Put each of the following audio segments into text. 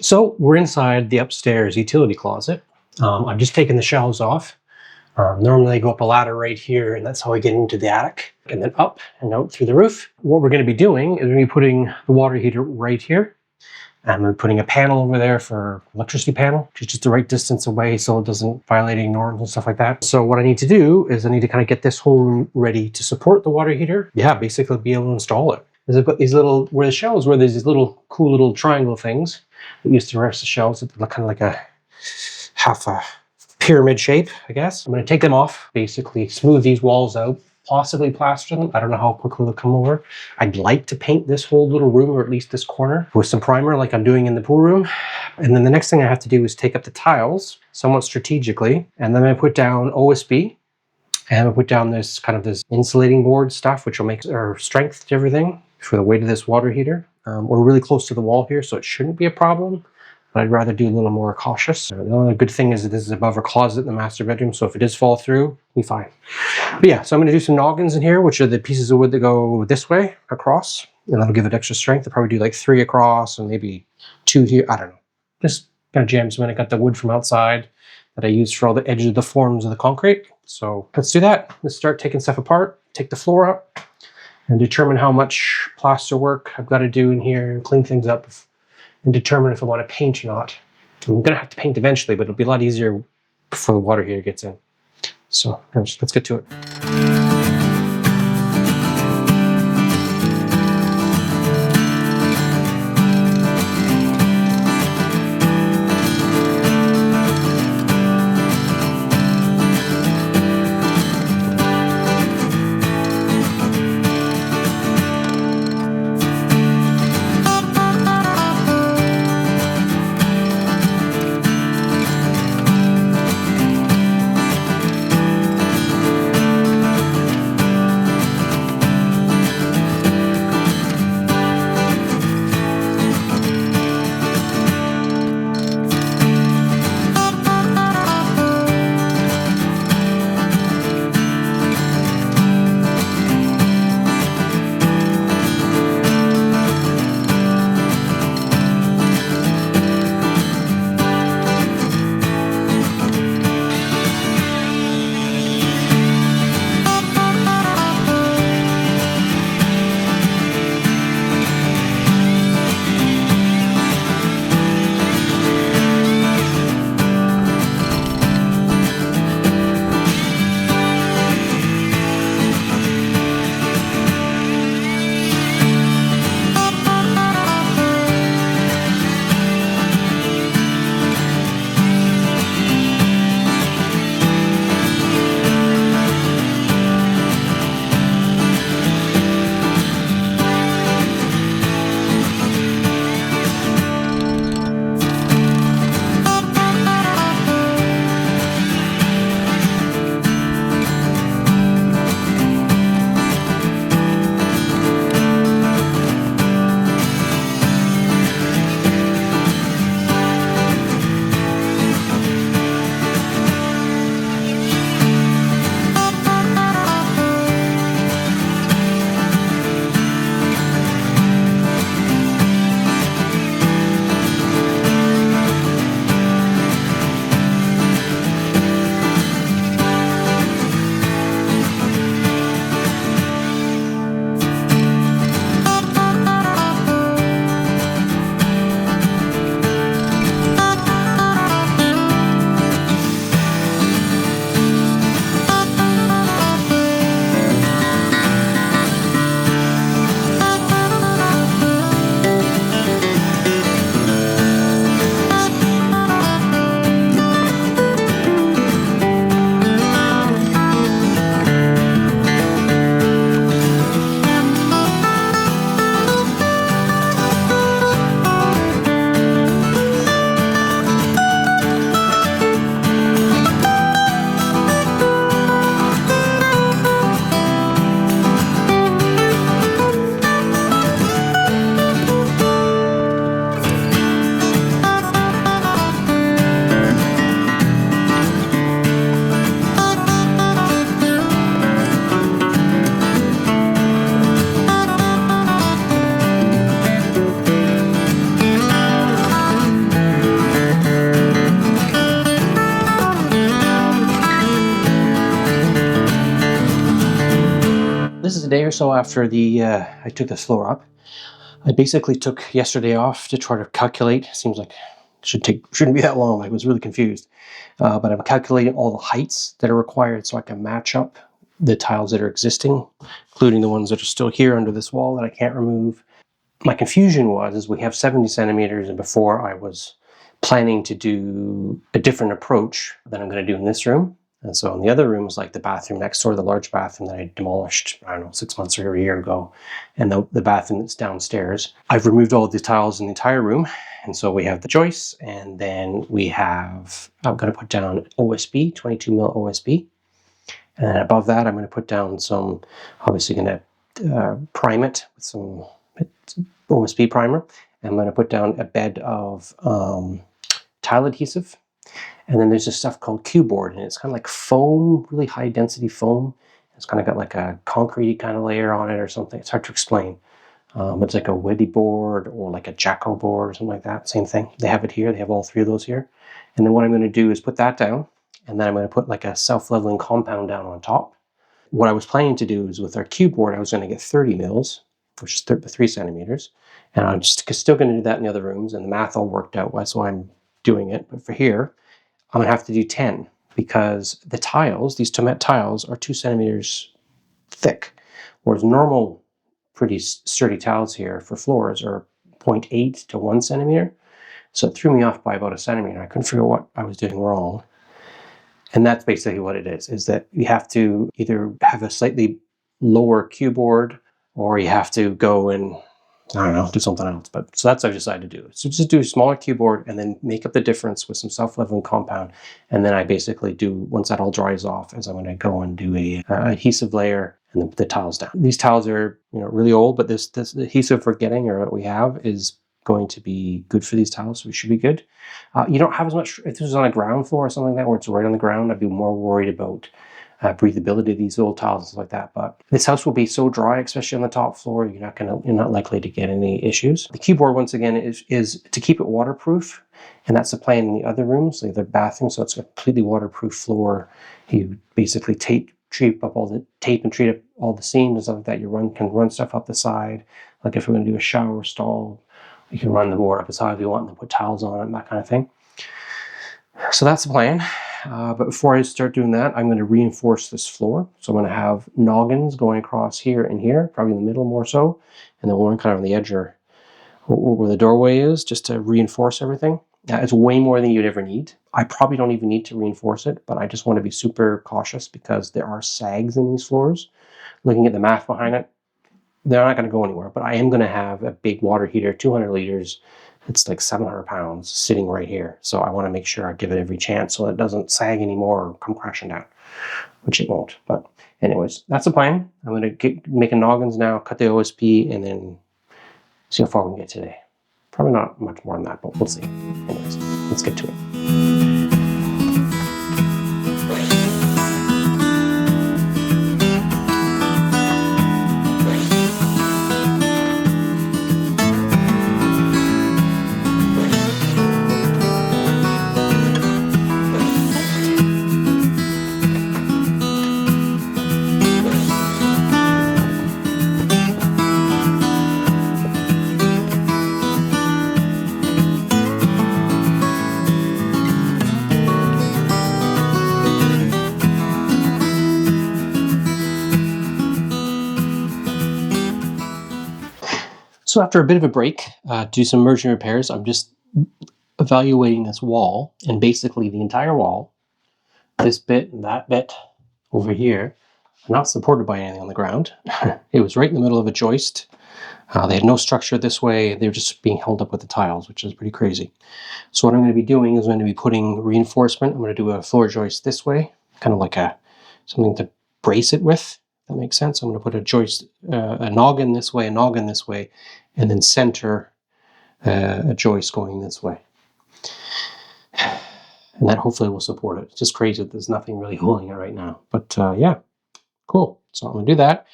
So we're inside the upstairs utility closet. I've just taken the shelves off. Normally I go up a ladder right here, and that's how I get into the attic, and then up and out through the roof. What we're going to be doing is we're going to be putting the water heater right here. And I'm putting a panel over there for electricity panel, which is just the right distance away so it doesn't violate any norms and stuff like that. So what I need to do is I need to kind of get this whole room ready to support the water heater. Yeah, basically be able to install it. I've got these little, where the shelves were, there's these little cool little triangle things that used to rest the shelves. That look kind of like a half a pyramid shape, I guess. I'm going to take them off, basically smooth these walls out, possibly plaster them. I don't know how quickly they'll come over. I'd like to paint this whole little room, or at least this corner, with some primer like I'm doing in the pool room. And then the next thing I have to do is take up the tiles somewhat strategically, and then I put down OSB, and I put down this kind of this insulating board stuff, which will make our strength to everything for the weight of this water heater. We're really close to the wall here, so it shouldn't be a problem, but I'd rather do a little more cautious. The only good thing is that this is above our closet in the master bedroom, so if it does fall through, we'll be fine. But yeah, so I'm going to do some noggins in here, which are the pieces of wood that go this way across, and that'll give it extra strength. I'll probably do like 3 across and maybe 2 here. I don't know. Just kind of jams when I got the wood from outside that I used for all the edges of the forms of the concrete. So let's do that. Let's start taking stuff apart, take the floor up, and determine how much plaster work I've got to do in here and clean things up and determine if I want to paint or not. I'm going to have to paint eventually, but it'll be a lot easier before the water heater gets in. So let's get to it. this is a day or so after I took this floor up. I basically took yesterday off to try to calculate. Seems like it shouldn't be that long. I was really confused. But I'm calculating all the heights that are required so I can match up the tiles that are existing, including the ones that are still here under this wall that I can't remove. My confusion is we have 70 centimeters, and before I was planning to do a different approach than I'm going to do in this room. And so in the other room was like the bathroom next door, the large bathroom that I demolished, I don't know, 6 months or a year ago, and the bathroom that's downstairs. I've removed all the tiles in the entire room, and so we have the joists, and then I'm going to put down OSB, 22 mil OSB, and then above that I'm going to put down some, obviously going to prime it with some OSB primer. I'm going to put down a bed of tile adhesive. And then there's this stuff called Q-board, and it's kind of like foam, really high density foam. It's kind of got like a concrete kind of layer on it or something. It's hard to explain. It's like a Weddy board or like a Jacko board or something like that. Same thing. They have it here. They have all three of those here. And then what I'm going to do is put that down, and then I'm going to put like a self-leveling compound down on top. What I was planning to do is with our Q-board, I was going to get 30 mils, which is 3 centimeters. And I'm still going to do that in the other rooms, and the math all worked out. That's why I'm doing it. But for here, I'm going to have to do 10 because the tiles, these tomette tiles, are 2 centimeters thick, whereas normal pretty sturdy tiles here for floors are 0.8 to 1 centimeter. So it threw me off by about a centimeter. I couldn't figure out what I was doing wrong. And that's basically what it is that you have to either have a slightly lower Q-board or you have to go and, I don't know, do something else. But so that's what I've decided to do. So just do a smaller Q-board and then make up the difference with some self-leveling compound. And then I basically do, once that all dries off, is I'm going to go and do a adhesive layer and then put the tiles down. These tiles are, really old, but this adhesive we're getting, or what we have, is going to be good for these tiles, so we should be good. You don't have as much, if this was on a ground floor or something like that, where it's right on the ground, I'd be more worried about breathability of these old tiles and stuff like that. But this house will be so dry, especially on the top floor, you're not likely to get any issues. The Q-board, once again, is to keep it waterproof, and that's the plan in the other rooms, the other bathrooms. So it's a completely waterproof floor. You basically treat up all the tape and treat up all the seams and stuff like that. You can run stuff up the side. Like if we're going to do a shower stall, you can run the board up as high as you want and then put towels on it and that kind of thing. So that's the plan. But before I start doing that, I'm going to reinforce this floor. So I'm going to have noggins going across here and here, probably in the middle more so, and then one kind of on the edge or where the doorway is, just to reinforce everything. It's way more than you'd ever need. I probably don't even need to reinforce it, but I just want to be super cautious because there are sags in these floors. Looking at the math behind it, they're not going to go anywhere, but I am going to have a big water heater, 200 liters. It's like 700 pounds sitting right here. So I want to make sure I give it every chance so it doesn't sag anymore or come crashing down, which it won't. But anyways, that's the plan. I'm going to make a noggins now, cut the OSB, and then see how far we can get today. Probably not much more than that, but we'll see. Anyways, let's get to it. So after a bit of a break, do some merging repairs, I'm just evaluating this wall, and basically the entire wall, this bit and that bit over here, are not supported by anything on the ground. It was right in the middle of a joist. They had no structure this way. They were just being held up with the tiles, which is pretty crazy. So what I'm going to be doing is I'm going to be putting reinforcement. I'm going to do a floor joist this way, kind of like something to brace it with. That makes sense. I'm going to put a joist, a noggin this way, and then center a joist going this way. And that hopefully will support it. It's just crazy that there's nothing really holding it right now. But yeah, cool. So I'm going to do that.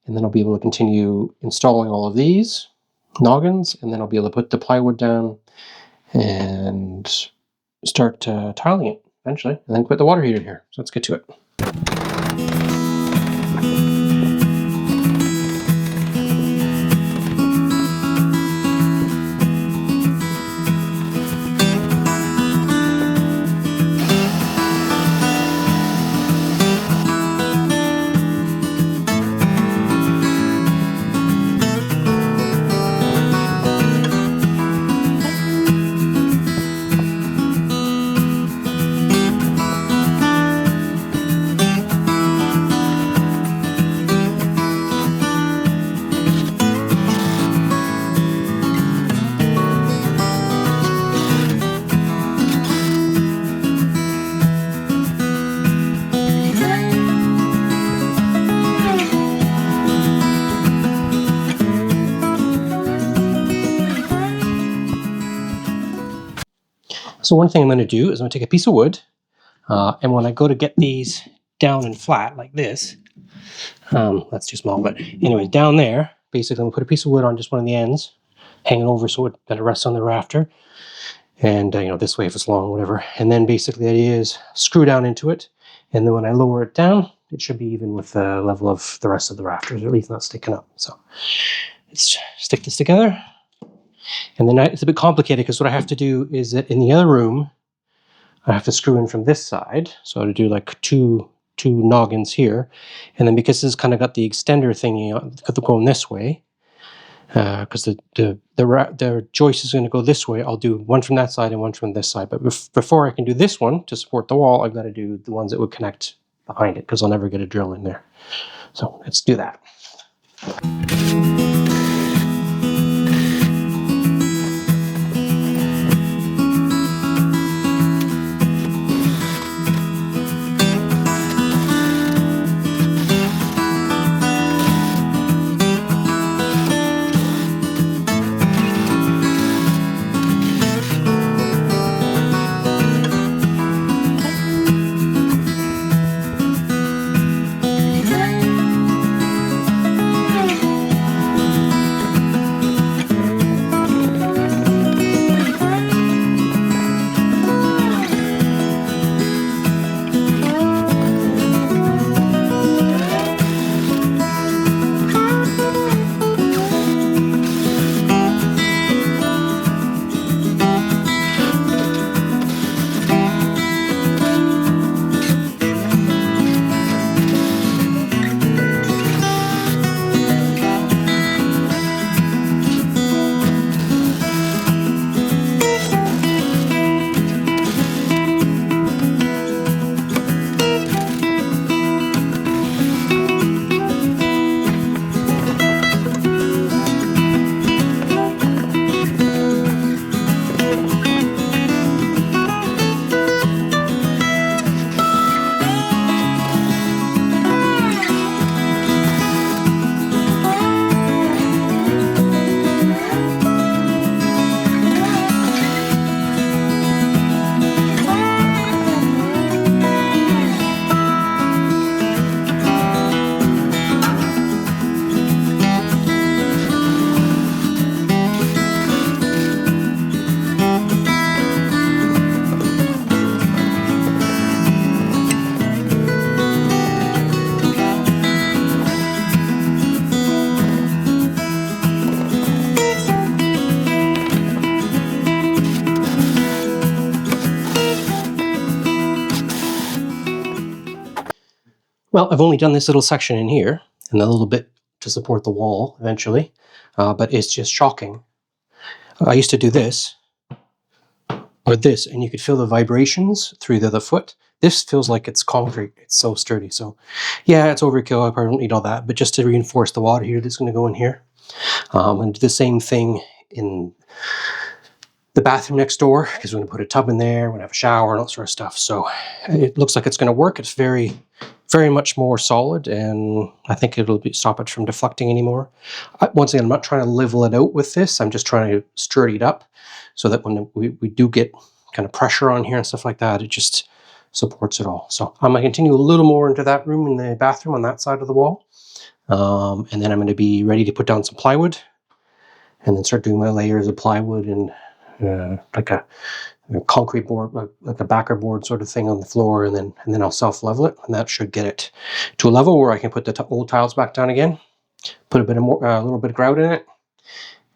And then I'll be able to continue installing all of these noggins. And then I'll be able to put the plywood down and start tiling it eventually. And then put the water heater here. So let's get to it. So one thing I'm going to do is I'm going to take a piece of wood, and when I go to get these down and flat like this, that's too small, but anyway, down there, basically I'm going to put a piece of wood on just one of the ends, hanging over so that it rests on the rafter, and this way if it's long, whatever. And then basically the idea is screw down into it, and then when I lower it down, it should be even with the level of the rest of the rafters, or at least not sticking up. So let's stick this together. And then it's a bit complicated because what I have to do is that in the other room, I have to screw in from this side. So I have to do like two noggins here. And then because this has kind of got the extender thingy going this way, because the joist is going to go this way, I'll do one from that side and one from this side. But before I can do this one to support the wall, I've got to do the ones that would connect behind it, because I'll never get a drill in there. So let's do that. Well, I've only done this little section in here and a little bit to support the wall eventually, but it's just shocking. I used to do this or this, and you could feel the vibrations through the other foot. This feels like it's concrete. It's so sturdy. So yeah, it's overkill. I probably don't need all that, but just to reinforce the water here that's going to go in here. And do the same thing in the bathroom next door, because we're going to put a tub in there, we're going to have a shower and all that sort of stuff. So it looks like it's going to work. It's very, very much more solid, and I think it'll stop it from deflecting anymore. Once again, I'm not trying to level it out with this. I'm just trying to sturdy it up so that when we do get kind of pressure on here and stuff like that, it just supports it all. So I'm going to continue a little more into that room in the bathroom on that side of the wall. And then I'm going to be ready to put down some plywood and then start doing my layers of plywood and like a concrete board, like a backer board sort of thing on the floor, and then I'll self-level it, and that should get it to a level where I can put the old tiles back down again, put a little bit of grout in it,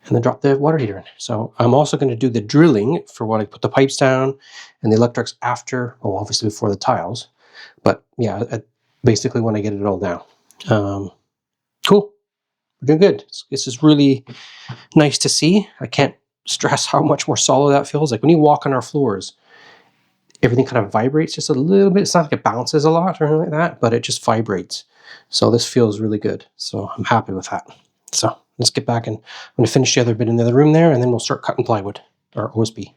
and then drop the water heater in. So I'm also going to do the drilling for when I put the pipes down and the electrics after, well, obviously before the tiles, but yeah, basically when I get it all down. Cool, we're doing good. This is really nice to see. I can't stress how much more solid that feels. Like when you walk on our floors, everything kind of vibrates just a little bit. It's not like it bounces a lot or anything like that, but it just vibrates. So this feels really good. So I'm happy with that. So let's get back, and I'm going to finish the other bit in the other room there, and then we'll start cutting plywood or OSB.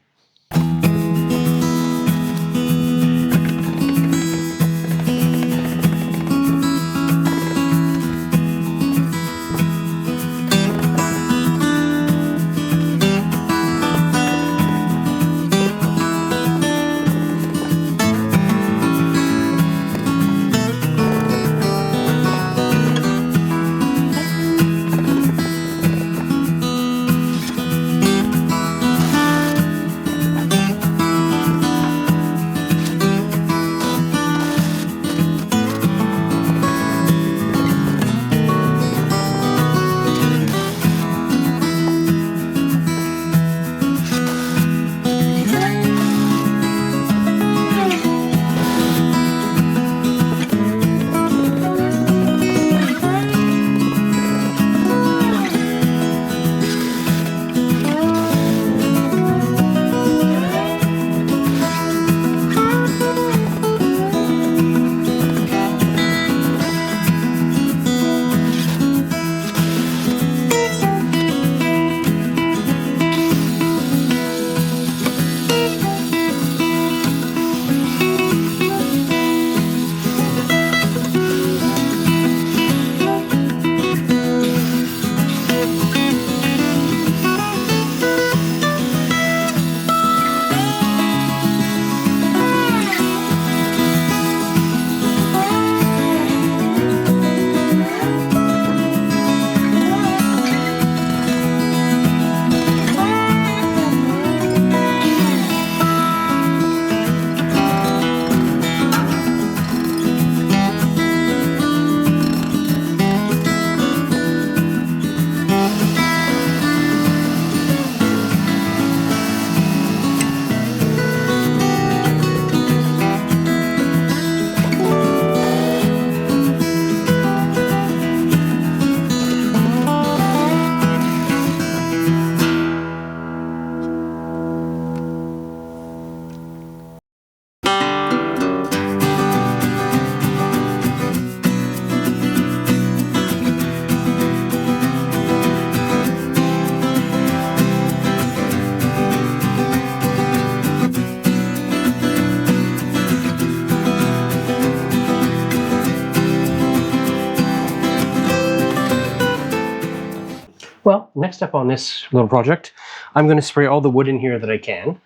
Well, next up on this little project, I'm going to spray all the wood in here that I can.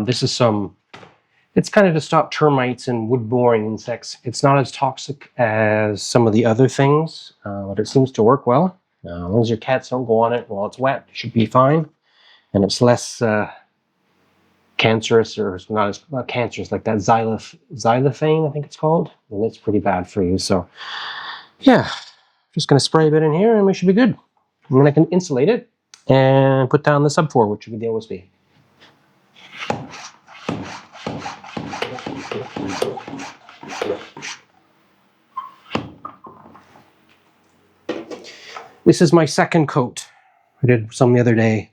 This is it's kind of to stop termites and wood-boring insects. It's not as toxic as some of the other things, but it seems to work well. As long as your cats don't go on it while it's wet, it should be fine. And it's less cancerous, or not cancerous, like that xylophane, I think it's called. And it's pretty bad for you. So yeah, just going to spray a bit in here and we should be good. And then I can insulate it and put down the subfloor, which would be the OSB. This is my second coat. I did some the other day.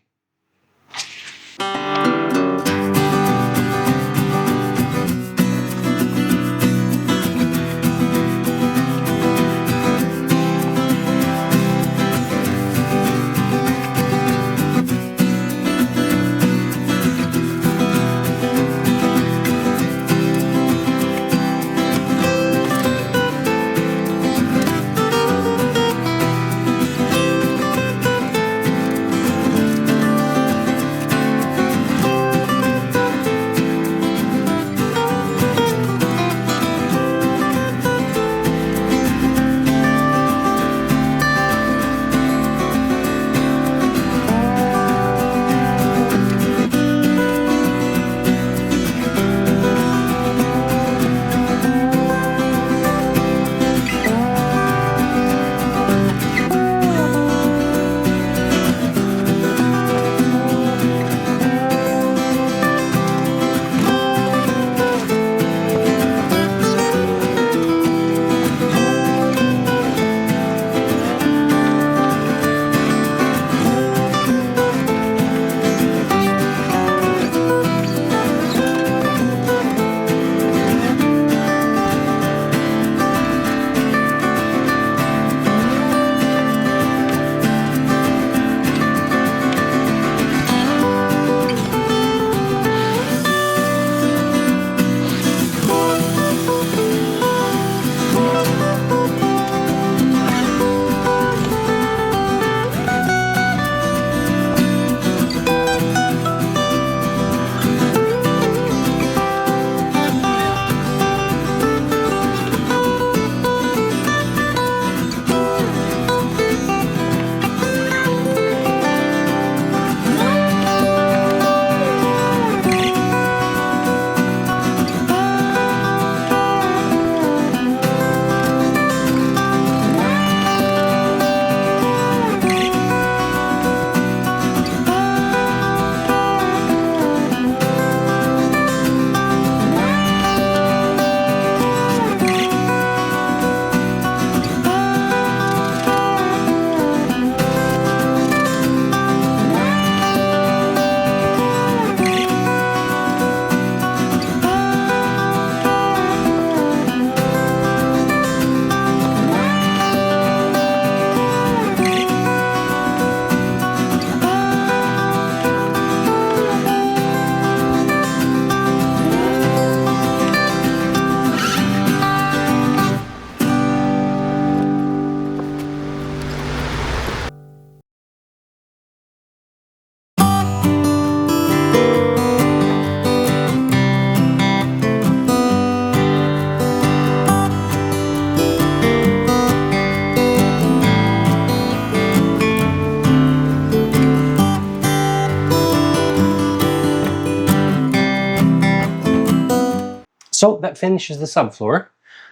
So that finishes the subfloor.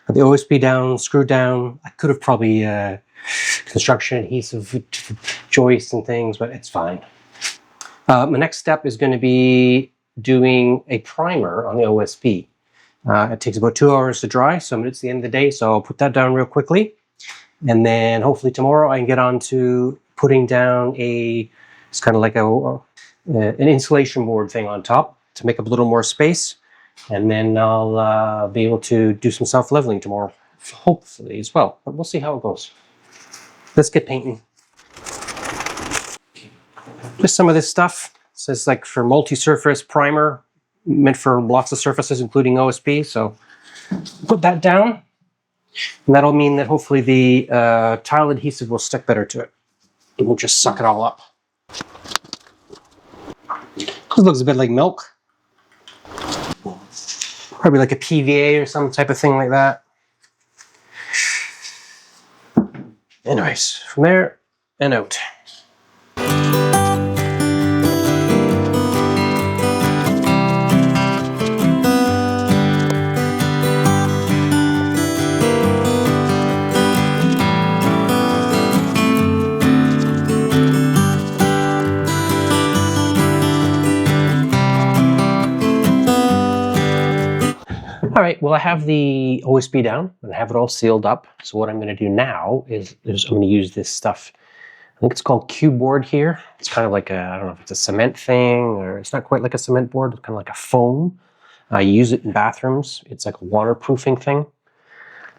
The OSB down, screwed down. I could have probably construction adhesive joists and things, but it's fine. My next step is going to be doing a primer on the OSB. It takes about 2 hours to dry, so it's the end of the day, so I'll put that down real quickly. And then hopefully tomorrow I can get on to putting down it's kind of like an insulation board thing on top to make up a little more space. And then I'll be able to do some self-leveling tomorrow, hopefully as well. But we'll see how it goes. Let's get painting. Just some of this stuff. It says like for multi-surface primer, meant for lots of surfaces, including OSB. So put that down. And that'll mean that hopefully the tile adhesive will stick better to it. and we'll just suck it all up. This looks a bit like milk. Probably like a PVA or some type of thing like that. Anyways, from there and out. All right, well, I have the OSB down and I have it all sealed up. So what I'm going to do now is I'm going to use this stuff. I think it's called cube board here. It's kind of like a, I don't know if it's a cement thing or it's not quite like a cement board. It's kind of like a foam. I use it in bathrooms. It's like a waterproofing thing.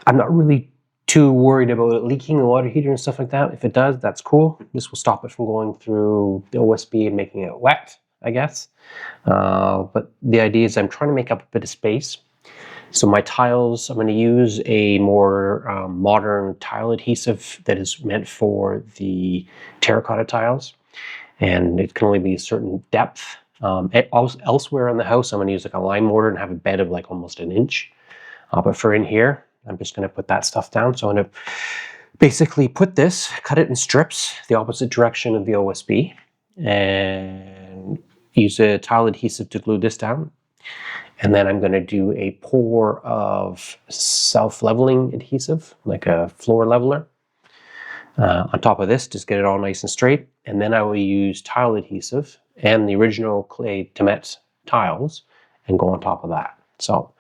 I'm not really too worried about it leaking the water heater and stuff like that. If it does, that's cool. This will stop it from going through the OSB and making it wet, I guess. But the idea is I'm trying to make up a bit of space. So my tiles, I'm going to use a more modern tile adhesive that is meant for the terracotta tiles. And it can only be a certain depth. Elsewhere in the house, I'm going to use like a lime mortar and have a bed of like almost an inch. But for in here, I'm just going to put that stuff down. So I'm going to basically put this, cut it in strips, the opposite direction of the OSB, and use a tile adhesive to glue this down. And then I'm going to do a pour of self-leveling adhesive, like a floor leveler, on top of this, just get it all nice and straight. And then I will use tile adhesive and the original clay tomettes tiles and go on top of that. So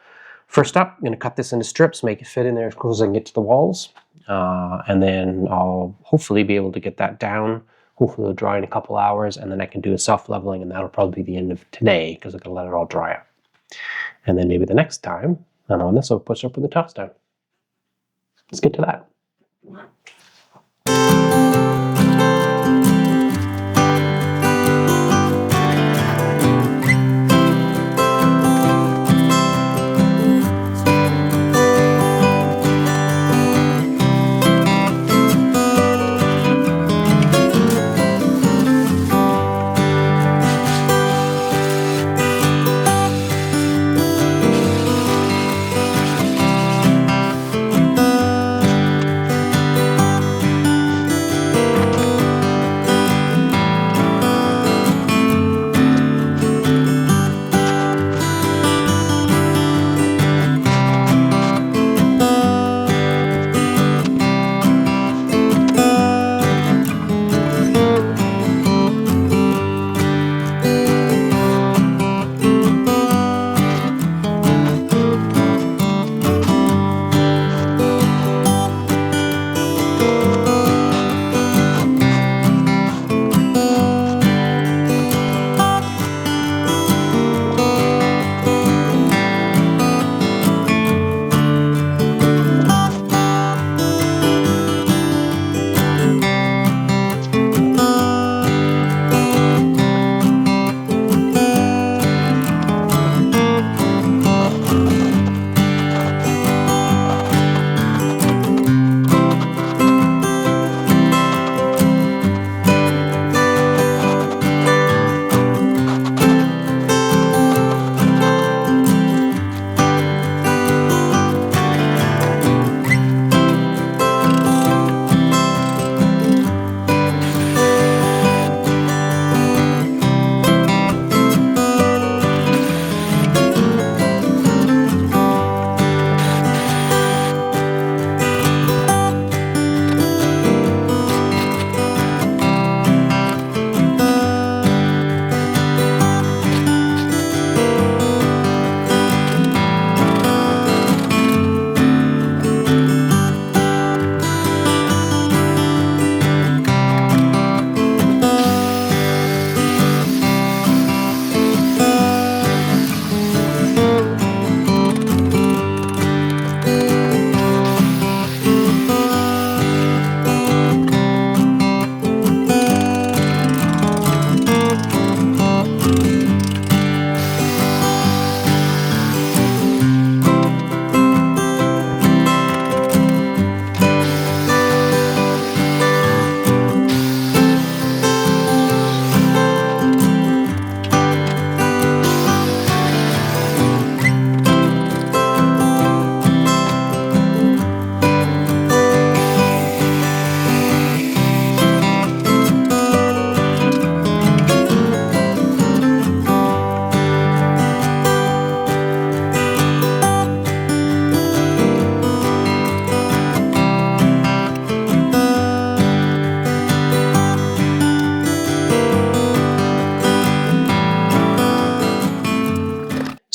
first up, I'm going to cut this into strips, make it fit in there as close as I can get to the walls. And then I'll hopefully be able to get that down. Hopefully it'll dry in a couple hours, and then I can do a self-leveling, and that'll probably be the end of today because I'm going to let it all dry up. And then maybe the next time I'm on this, I'll push up with the tops down. Let's get to that.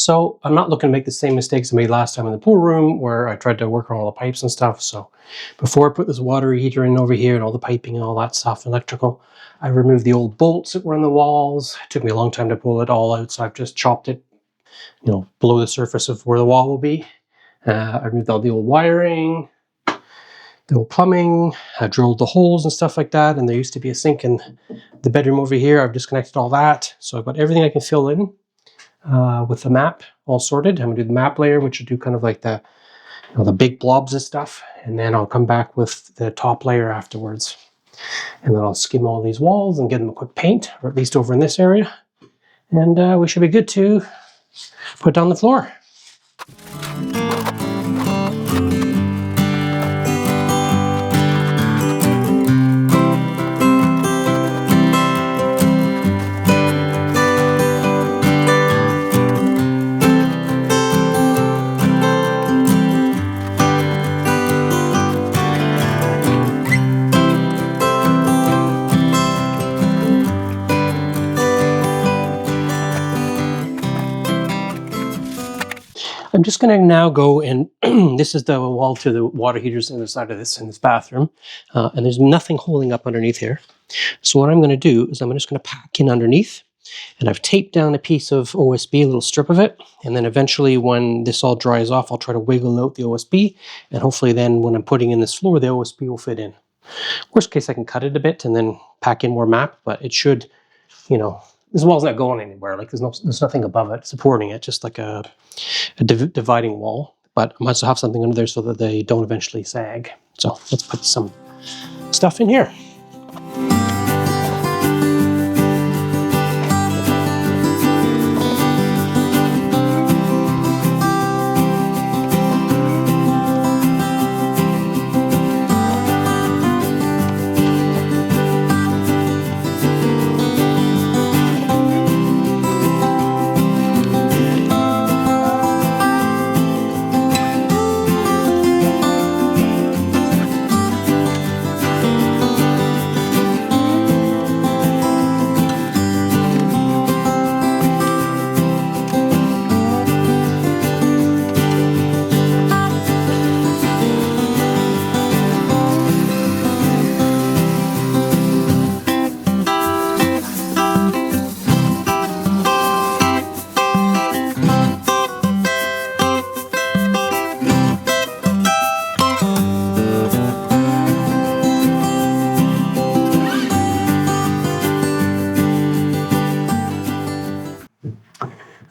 So I'm not looking to make the same mistakes I made last time in the pool room where I tried to work on all the pipes and stuff. So before I put this water heater in over here and all the piping and all that stuff, electrical, I removed the old bolts that were in the walls. It took me a long time to pull it all out, so I've just chopped it, you know, below the surface of where the wall will be. I removed all the old wiring, the old plumbing. I drilled the holes and stuff like that, and there used to be a sink in the bedroom over here. I've disconnected all that, so I've got everything I can fill in with the map all sorted. I'm gonna do the map layer, which will do kind of like the, you know, the big blobs and stuff, and then I'll come back with the top layer afterwards. And then I'll skim all these walls and give them a quick paint, or at least over in this area, and we should be good to put down the floor. I'm just going to now go and this is the wall to the water heaters on the side of this in this bathroom, and there's nothing holding up underneath here. So what I'm going to do is I'm just going to pack in underneath, and I've taped down a piece of OSB, a little strip of it, and then eventually when this all dries off, I'll try to wiggle out the OSB, and hopefully then when I'm putting in this floor, the OSB will fit in. Worst case, I can cut it a bit and then pack in more map, but it should, you know, this wall's not going anywhere. Like there's nothing above it supporting it, just like a dividing wall. But I might also have something under there so that they don't eventually sag. So let's put some stuff in here.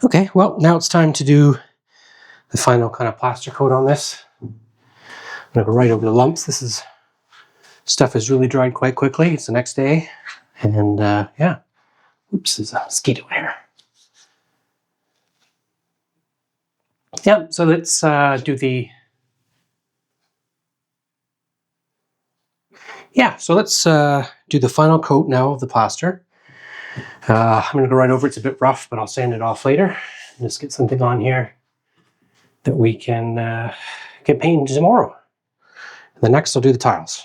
Okay, well, now it's time to do the final kind of plaster coat on this. I'm gonna go right over the lumps. Stuff is really dried quite quickly. It's the next day, and yeah. Oops, there's a mosquito here. Yeah, so let's do the... Yeah, so let's do the final coat now of the plaster. I'm going to go right over. It's a bit rough, but I'll sand it off later. Just get something on here that we can get painted tomorrow. And then next I'll do the tiles.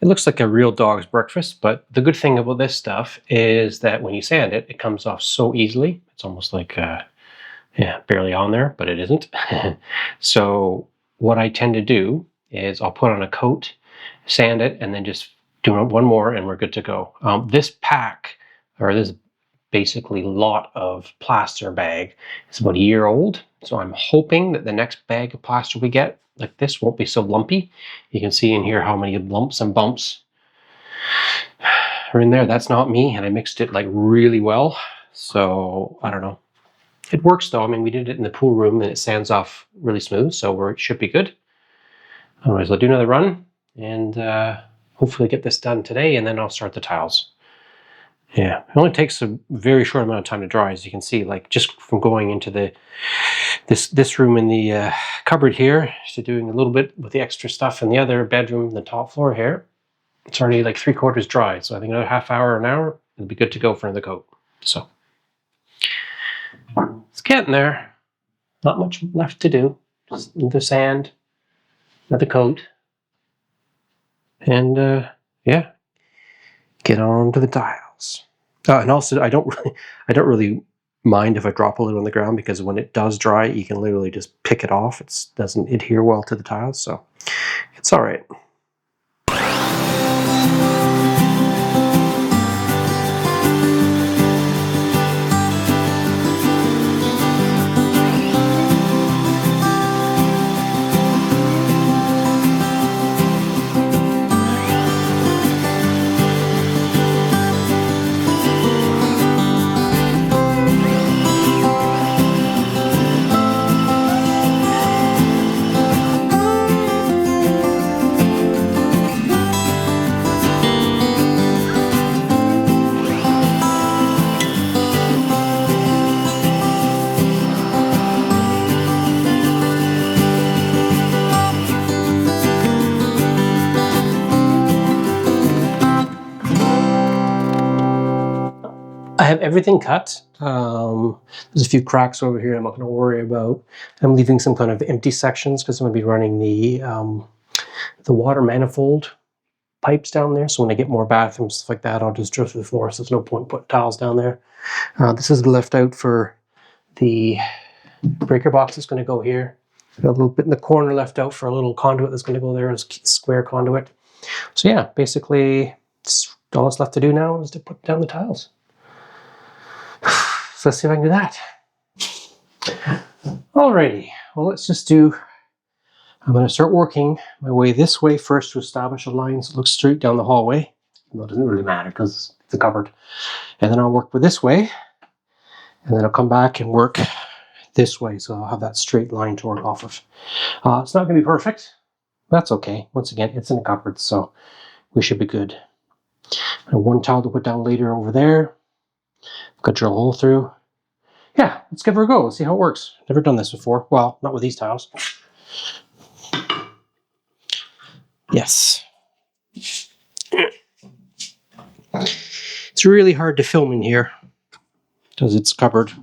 It looks like a real dog's breakfast, but the good thing about this stuff is that when you sand it, it comes off so easily. It's almost like, yeah, barely on there, but it isn't. So what I tend to do is I'll put on a coat, sand it, and then just do one more and we're good to go. This pack, or this basically lot of plaster bag. It's about a year old, so I'm hoping that the next bag of plaster we get, like this, won't be so lumpy. You can see in here how many lumps and bumps are in there. That's not me, and I mixed it like really well, so I don't know. It works though. I mean, we did it in the pool room and it sands off really smooth, so it should be good. Otherwise, I'll do another run and hopefully get this done today, and then I'll start the tiles. Yeah, it only takes a very short amount of time to dry, as you can see, like just from going into this room in the cupboard here to doing a little bit with the extra stuff in the other bedroom, the top floor here. It's already like 3/4 dry, so I think another half hour, an hour, it'll be good to go for another coat. So it's getting there. Not much left to do. Just the sand, another coat, and yeah, get on to the tiles. And also, I don't really mind if I drop a little on the ground, because when it does dry, you can literally just pick it off. It doesn't adhere well to the tiles, so it's all right. I have everything cut. There's a few cracks over here I'm not going to worry about. I'm leaving some kind of empty sections because I'm going to be running the water manifold pipes down there. So when I get more bathrooms, stuff like that, I'll just drill through the floor. So there's no point putting tiles down there. This is left out for the breaker box that's going to go here. Got a little bit in the corner left out for a little conduit that's going to go there, a square conduit. So yeah, basically all that's left to do now is to put down the tiles. So let's see if I can do that. Alrighty, well, let's just do, I'm going to start working my way this way first to establish a line that looks straight down the hallway. Well, it doesn't really matter because it's a cupboard. And then I'll work with this way, and then I'll come back and work this way, so I'll have that straight line to work off of. It's not going to be perfect. That's okay. Once again, it's in a cupboard, so we should be good. And one tile to put down later over there. Got to drill a hole through. Yeah, let's give her a go. Let's see how it works. Never done this before. Well, not with these tiles. Yes. It's really hard to film in here because it's covered.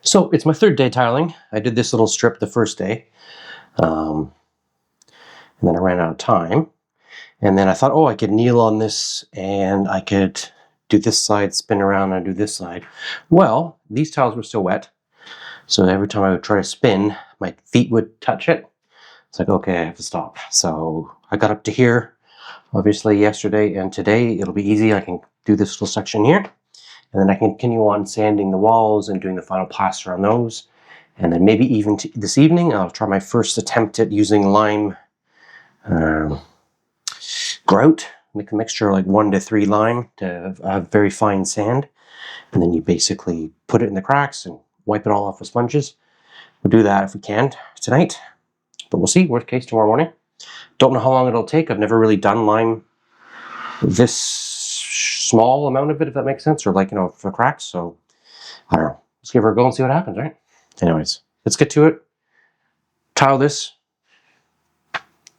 So it's my third day tiling. I did this little strip the first day, and then I ran out of time. And then I thought, oh, I could kneel on this and I could do this side, spin around and do this side. Well, these tiles were still wet. So every time I would try to spin, my feet would touch it. It's like, okay, I have to stop. So I got up to here, obviously yesterday and today. It'll be easy. I can do this little section here. And then I can continue on sanding the walls and doing the final plaster on those. And then maybe even this evening, I'll try my first attempt at using lime grout. Make a mixture like 1 to 3 lime to have very fine sand. And then you basically put it in the cracks and wipe it all off with sponges. We'll do that if we can tonight. But we'll see. Worst case, tomorrow morning. Don't know how long it'll take. I've never really done lime this small amount of it, if that makes sense, or like, you know, for cracks. So I don't know. Let's give her a go and see what happens, right? Anyways, let's get to it. Tile this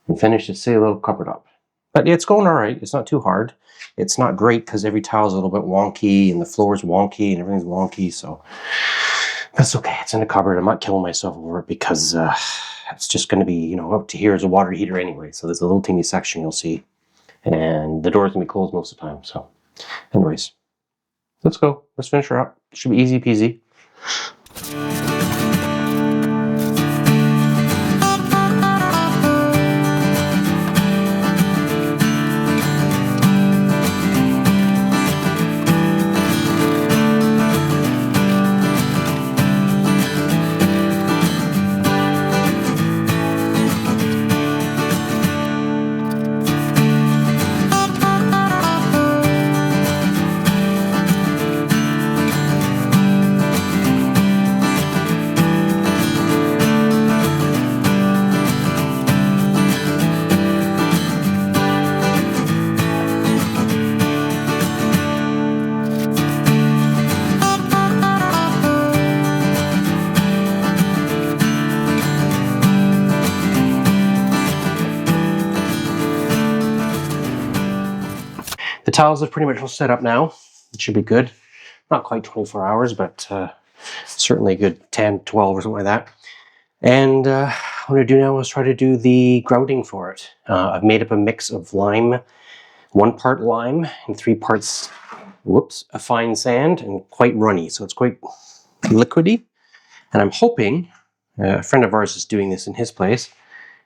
and finish this silly little cupboard up. But it's going all right. It's not too hard. It's not great because every tile is a little bit wonky and the floor is wonky and everything's wonky. So that's okay. It's in the cupboard. I'm not killing myself over it because it's just going to be, you know, up to here is a water heater anyway. So there's a little teeny section you'll see. And the door's going to be closed most of the time. So anyways, let's go. Let's finish her up. Should be easy peasy. The tiles are pretty much all set up now. It should be good. Not quite 24 hours, but certainly a good 10, 12 or something like that. And what I'm going to do now is try to do the grouting for it. I've made up a mix of lime, 1 part lime and 3 parts, a fine sand and quite runny. So it's quite liquidy. And I'm hoping, a friend of ours is doing this in his place.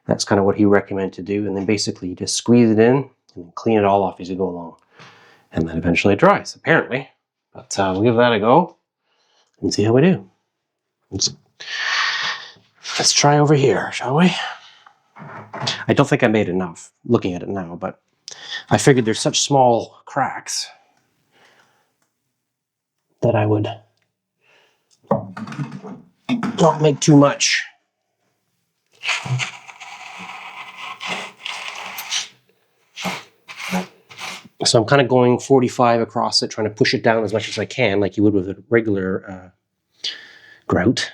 That's kind of what he recommended to do. And then basically you just squeeze it in and clean it all off as you go along. And then eventually it dries, apparently. But we'll give that a go and see how we do. Let's try over here, shall we? I don't think I made enough, looking at it now, but I figured there's such small cracks that I would not make too much. So I'm kind of going 45 across it, trying to push it down as much as I can, like you would with a regular grout.